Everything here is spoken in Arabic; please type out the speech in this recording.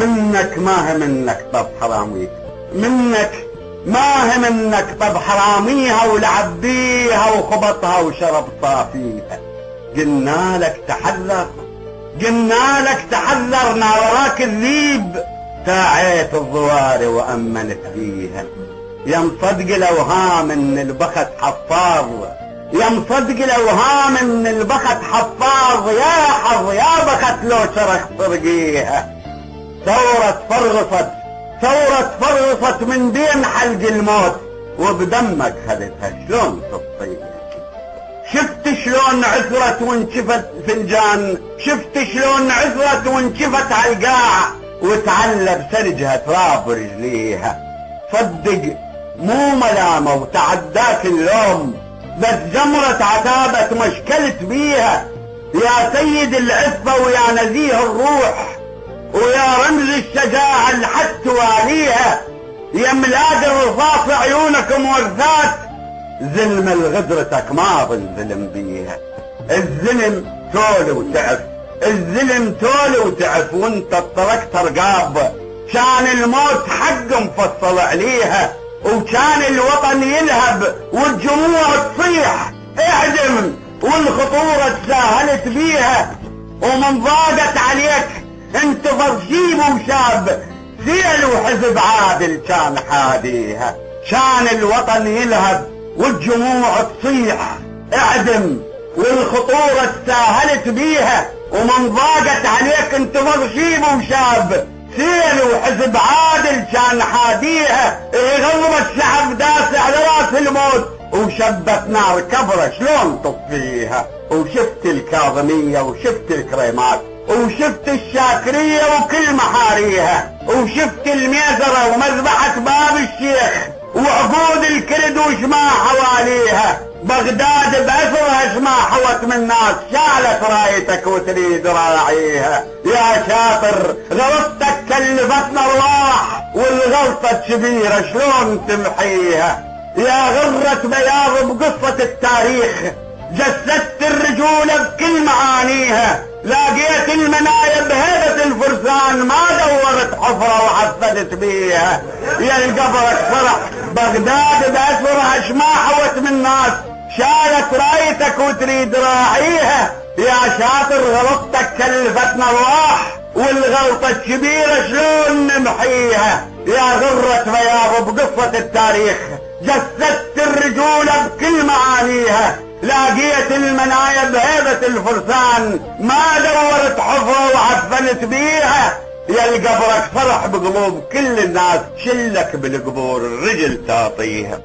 منك ما منك طب حراميك، منك ما منك طب حراميها ولعب بيها وخبطها وشرب صافيها. قلنا لك تحذر، قلنا لك تحذر ناوراك الذيب، ساعيت الضواري وأمنت بيها. يا مصدق الأوهام ان البخت حفاظ، يا مصدق الأوهام ان البخت حفاظ، يا حظ يا بخت لو شرخ طرقيها. ثورة فرغصت، ثورة فرغصت من بين حلق الموت، وبدمك خذتها شلون تطير. شفت شلون عثرت وانشفت فنجان، شفت شلون عثرت وانشفت عالقاع، وتعلى بسرجها تراب رجليها. صدق مو ملامة وتعداك اللوم، بس جمرة عتابة مشكلت بيها. يا سيد العفة ويا نزيه الروح، ويا رمز الشجاعة اللي حد تواليها، يا ملاذ الرصاص عيونك مورثات، ظلم الغدرتك ما ظلم بيها. الظلم تول وتعف، الظلم تول وتعف، وانت تركت رقاب كان الموت حق مفصل عليها، وكان الوطن يلهب والجموع تصيح اعدم، والخطورة تساهلت بيها. ومن ضاقت عليك انتظر شيب وشاب، سيل وحزب عادل كان حاديها. كان الوطن يلهب والجموع تصيح اعدم، والخطورة تساهلت بيها. ومن ضاقت عليك انتظر شيب وشاب، سيل وحزب عادل كان حاديها. غضب الشعب داس على راس الموت، وشبت نار كبرة شلون تطفيها. وشفت الكاظمية وشفت الكريمات وشفت الشاكرية وكل محاريها، وشفت الميزرة ومذبحة باب الشيخ وعقود الكرد وشما حواليها. بغداد بأسرها شما حوت من ناس، شالت رايتك وتريد راعيها. يا شاطر غلطتك كلفتنا ارواح، والغلطة كبيرة شلون تمحيها. يا غرة بياض بقصة التاريخ، جسدت الرجولة بكل معانيها. لاقيت المنايا بهيبة الفرسان، ما دورت حفرة وحفدت بيها. يا القبرك فرح بغداد بأسرها شما حوت من ناس، شالت رايتك وتريد راعيها. يا شاطر غلطتك كلفتنا ارواح، والغلطة الكبيرة شلون نمحيها. يا غرة بياض بقصة التاريخ، جسدت الرجولة بكل معانيها. لاقيت المنايا بهيبة الفرسان، ما دورت حفرة وعفنت بيها. يا القبرك فرح بقلوب كل الناس، شلك بالقبور الرجل تعطيها.